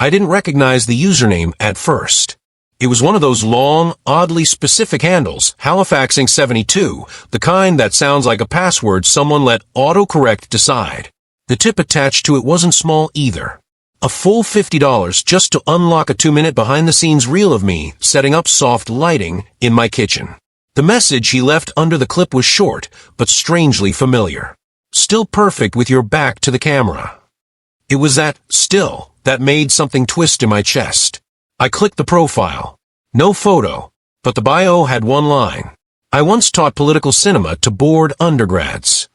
I didn't recognize the username at first. It was one of those long, oddly specific handles, Halifaxing72, the kind that sounds like a password someone let autocorrect decide. The tip attached to it wasn't small either. A full $50 just to unlock a 2-minute behind-the-scenes reel of me setting up soft lighting in my kitchen. The message he left under the clip was short, but strangely familiar. Still perfect with your back to the camera. It was that still that made something twist in my chest. I clicked the profile. No photo, but the bio had one line. I once taught political cinema to bored undergrads.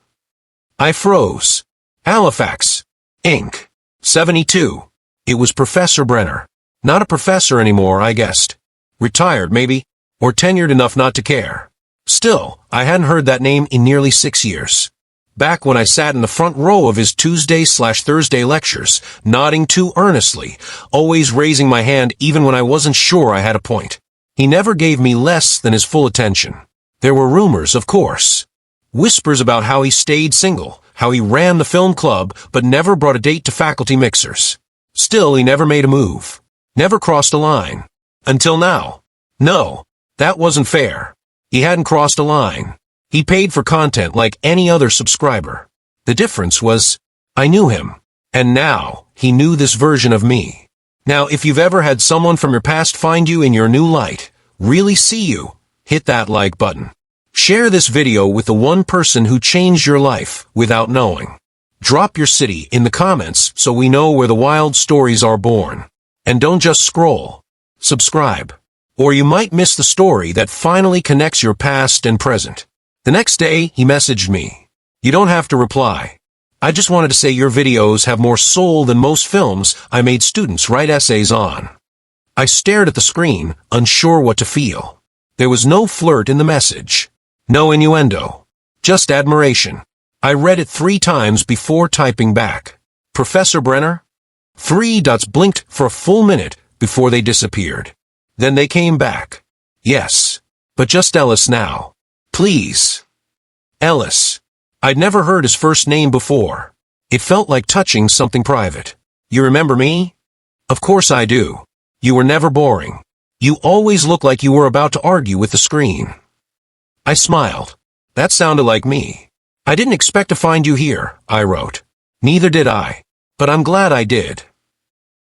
I froze. Halifax, Inc. 72. It was Professor Brenner. Not a professor anymore, I guessed. Retired, maybe, or tenured enough not to care. Still, I hadn't heard that name in nearly 6 years. Back when I sat in the front row of his Tuesday/Thursday lectures, nodding too earnestly, always raising my hand even when I wasn't sure I had a point. He never gave me less than his full attention. There were rumors, of course. Whispers about how he stayed single, how he ran the film club, but never brought a date to faculty mixers. Still, he never made a move. Never crossed a line. Until now. No, that wasn't fair. He hadn't crossed a line. He paid for content like any other subscriber. The difference was, I knew him. And now, he knew this version of me. Now, if you've ever had someone from your past find you in your new light, really see you, hit that like button. Share this video with the one person who changed your life without knowing. Drop your city in the comments so we know where the wild stories are born. And don't just scroll. Subscribe. Or you might miss the story that finally connects your past and present. The next day, he messaged me. You don't have to reply. I just wanted to say your videos have more soul than most films I made students write essays on. I stared at the screen, unsure what to feel. There was no flirt in the message. No innuendo. Just admiration. I read it 3 times before typing back. Professor Brenner? 3 dots blinked for a full minute before they disappeared. Then they came back. Yes. But just Ellis now. Please. Ellis. I'd never heard his first name before. It felt like touching something private. You remember me? Of course I do. You were never boring. You always looked like you were about to argue with the screen. I smiled. That sounded like me. I didn't expect to find you here, I wrote. Neither did I. But I'm glad I did.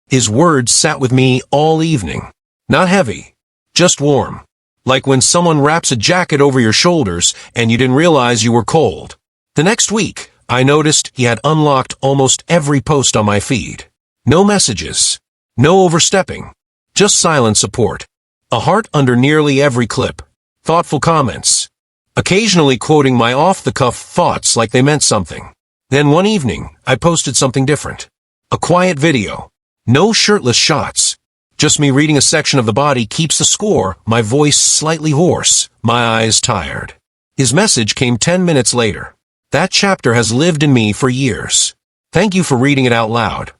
His words sat with me all evening. Not heavy. Just warm. Like when someone wraps a jacket over your shoulders and you didn't realize you were cold. The next week, I noticed he had unlocked almost every post on my feed. No messages. No overstepping. Just silent support. A heart under nearly every clip. Thoughtful comments. Occasionally quoting my off-the-cuff thoughts like they meant something. Then one evening, I posted something different. A quiet video. No shirtless shots. Just me reading a section of the body keeps the score, my voice slightly hoarse, my eyes tired. His message came 10 minutes later. That chapter has lived in me for years. Thank you for reading it out loud.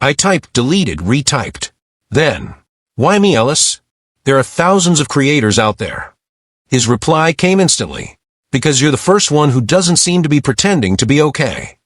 I typed, deleted, retyped. Then, why me, Ellis? There are thousands of creators out there. His reply came instantly. Because you're the first one who doesn't seem to be pretending to be okay.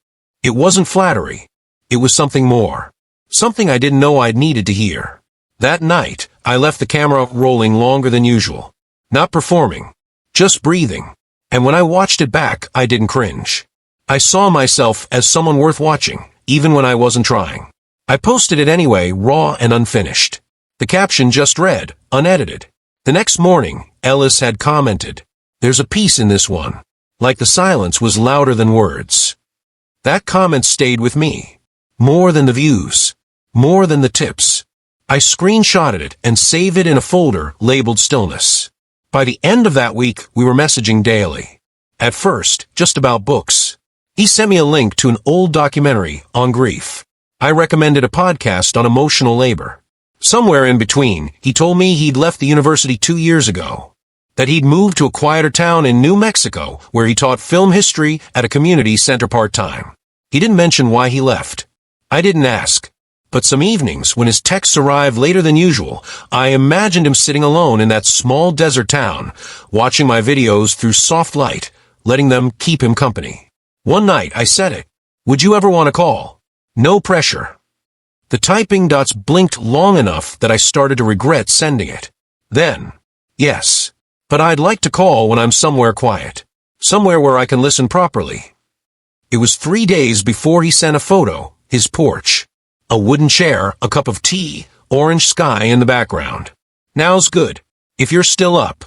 It wasn't flattery. It was something more. Something I didn't know I'd needed to hear. That night, I left the camera rolling longer than usual. Not performing. Just breathing. And when I watched it back, I didn't cringe. I saw myself as someone worth watching, even when I wasn't trying. I posted it anyway, raw and unfinished. The caption just read, unedited. The next morning, Ellis had commented, "There's a piece in this one. Like the silence was louder than words." That comment stayed with me. More than the views. More than the tips. I screenshotted it and saved it in a folder labeled Stillness. By the end of that week, we were messaging daily. At first, just about books. He sent me a link to an old documentary on grief. I recommended a podcast on emotional labor. Somewhere in between, he told me he'd left the university 2 years ago. That he'd moved to a quieter town in New Mexico, where he taught film history at a community center part-time. He didn't mention why he left. I didn't ask. But some evenings, when his texts arrived later than usual, I imagined him sitting alone in that small desert town, watching my videos through soft light, letting them keep him company. One night, I said it. Would you ever want to call? No pressure. The typing dots blinked long enough that I started to regret sending it. Then, yes, but I'd like to call when I'm somewhere quiet. Somewhere where I can listen properly. It was 3 days before he sent a photo, his porch. A wooden chair, a cup of tea, orange sky in the background. Now's good, if you're still up.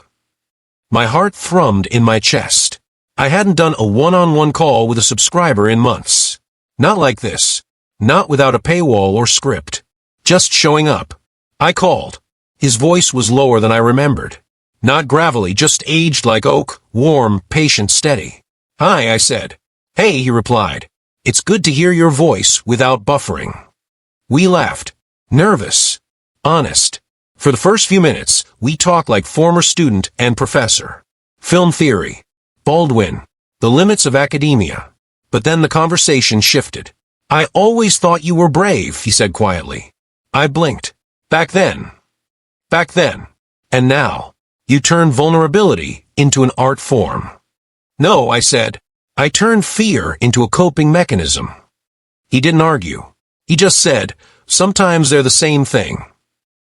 My heart thrummed in my chest. I hadn't done a one-on-one call with a subscriber in months. Not like this. Not without a paywall or script. Just showing up. I called. His voice was lower than I remembered. Not gravelly, just aged like oak, warm, patient, steady. Hi, I said. Hey, he replied. It's good to hear your voice without buffering. We laughed. Nervous. Honest. For the first few minutes, we talked like former student and professor. Film theory. Baldwin. The limits of academia. But then the conversation shifted. I always thought you were brave, he said quietly. I blinked. Back then. And now. You turned vulnerability into an art form. No, I said. I turned fear into a coping mechanism. He didn't argue. He just said, sometimes they're the same thing.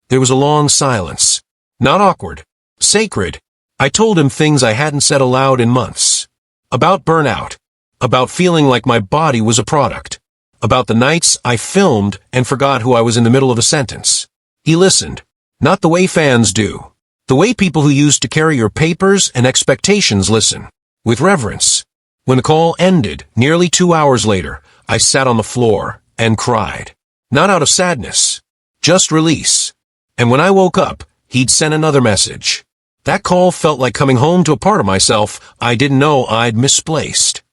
There was a long silence. Not awkward. Sacred. I told him things I hadn't said aloud in months. About burnout. About feeling like my body was a product. About the nights I filmed and forgot who I was in the middle of a sentence. He listened. Not the way fans do. The way people who used to carry your papers and expectations listen. With reverence. When the call ended, nearly 2 hours later, I sat on the floor and cried. Not out of sadness. Just release. And when I woke up, he'd sent another message. That call felt like coming home to a part of myself I didn't know I'd misplaced.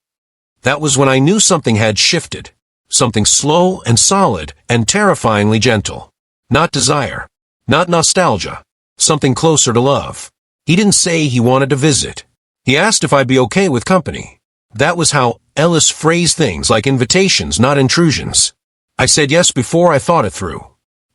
That was when I knew something had shifted. Something slow and solid and terrifyingly gentle. Not desire. Not nostalgia. Something closer to love. He didn't say he wanted to visit. He asked if I'd be okay with company. That was how Ellis phrased things, like invitations, not intrusions. I said yes before I thought it through.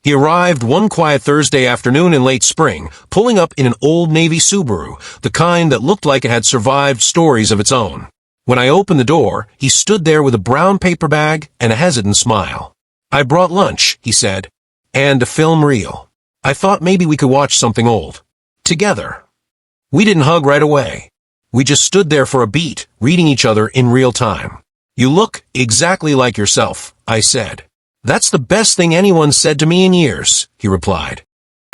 He arrived one quiet Thursday afternoon in late spring, pulling up in an old Navy Subaru, the kind that looked like it had survived stories of its own. When I opened the door, he stood there with a brown paper bag and a hesitant smile. I brought lunch, he said, and a film reel. I thought maybe we could watch something old. Together. We didn't hug right away. We just stood there for a beat, reading each other in real time. You look exactly like yourself, I said. That's the best thing anyone said to me in years, he replied.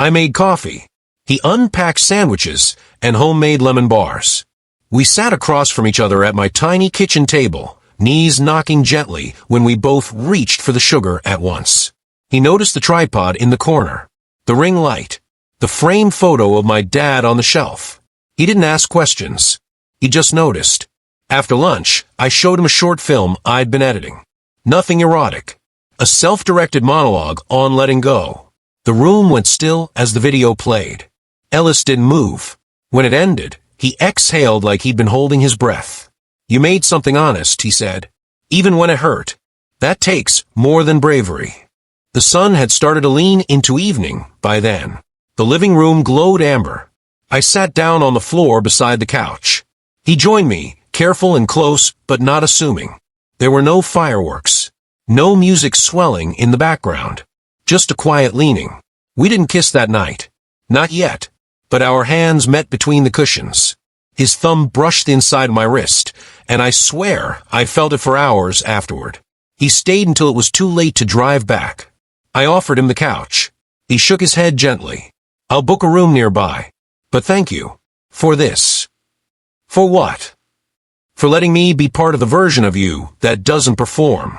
I made coffee. He unpacked sandwiches and homemade lemon bars. We sat across from each other at my tiny kitchen table, knees knocking gently when we both reached for the sugar at once. He noticed the tripod in the corner. The ring light. The framed photo of my dad on the shelf. He didn't ask questions. He just noticed. After lunch, I showed him a short film I'd been editing. Nothing erotic. A self-directed monologue on letting go. The room went still as the video played. Ellis didn't move. When it ended, he exhaled like he'd been holding his breath. You made something honest, he said. Even when it hurt. That takes more than bravery. The sun had started to lean into evening by then. The living room glowed amber. I sat down on the floor beside the couch. He joined me, careful and close, but not assuming. There were no fireworks. No music swelling in the background. Just a quiet leaning. We didn't kiss that night. Not yet. But our hands met between the cushions. His thumb brushed the inside of my wrist, and I swear I felt it for hours afterward. He stayed until it was too late to drive back. I offered him the couch. He shook his head gently. I'll book a room nearby. But thank you. For this. For what? For letting me be part of the version of you that doesn't perform.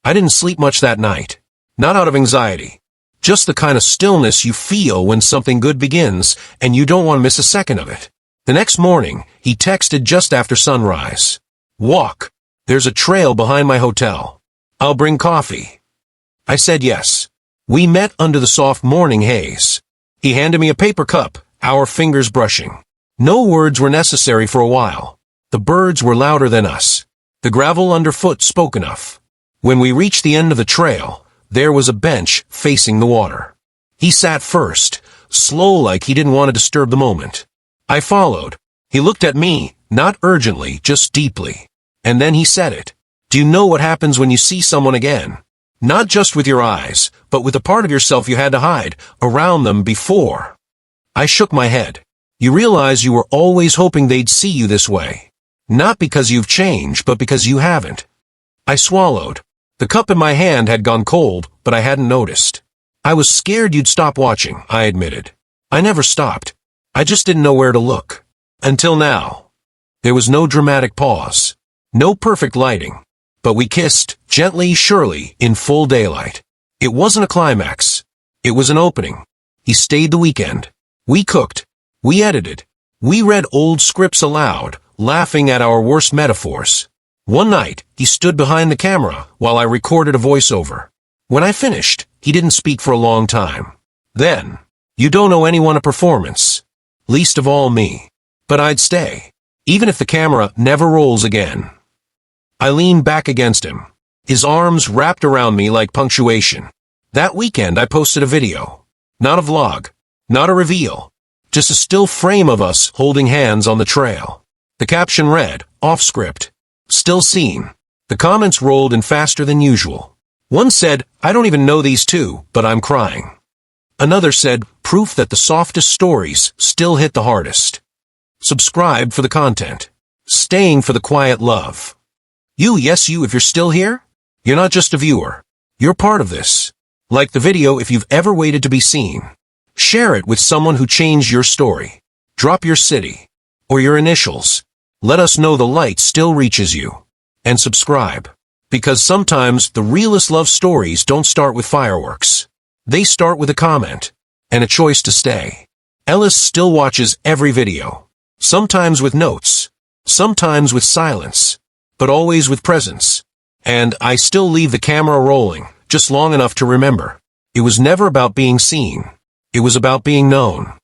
I didn't sleep much that night. Not out of anxiety. Just the kind of stillness you feel when something good begins and you don't want to miss a second of it. The next morning, he texted just after sunrise. Walk. There's a trail behind my hotel. I'll bring coffee. I said yes. We met under the soft morning haze. He handed me a paper cup, our fingers brushing. No words were necessary for a while. The birds were louder than us. The gravel underfoot spoke enough. When we reached the end of the trail, there was a bench facing the water. He sat first, slow like he didn't want to disturb the moment. I followed. He looked at me, not urgently, just deeply. And then he said it. Do you know what happens when you see someone again? Not just with your eyes, but with the part of yourself you had to hide around them before. I shook my head. You realize you were always hoping they'd see you this way. Not because you've changed, but because you haven't. I swallowed. The cup in my hand had gone cold, but I hadn't noticed. I was scared you'd stop watching, I admitted. I never stopped. I just didn't know where to look. Until now. There was no dramatic pause. No perfect lighting. But we kissed, gently, surely, in full daylight. It wasn't a climax. It was an opening. He stayed the weekend. We cooked. We edited. We read old scripts aloud, laughing at our worst metaphors. One night, he stood behind the camera while I recorded a voiceover. When I finished, he didn't speak for a long time. Then, you don't owe anyone a performance. Least of all me. But I'd stay. Even if the camera never rolls again. I leaned back against him. His arms wrapped around me like punctuation. That weekend I posted a video. Not a vlog. Not a reveal. Just a still frame of us holding hands on the trail. The caption read, off script. Still seen. The comments rolled in faster than usual. One said, I don't even know these two, but I'm crying. Another said, proof that the softest stories still hit the hardest. Subscribed for the content. Staying for the quiet love. You, yes you, if you're still here, you're not just a viewer. You're part of this. Like the video if you've ever waited to be seen. Share it with someone who changed your story. Drop your city. Or your initials. Let us know the light still reaches you. And subscribe. Because sometimes the realest love stories don't start with fireworks. They start with a comment. And a choice to stay. Ellis still watches every video. Sometimes with notes. Sometimes with silence. But always with presence. And I still leave the camera rolling, just long enough to remember. It was never about being seen. It was about being known.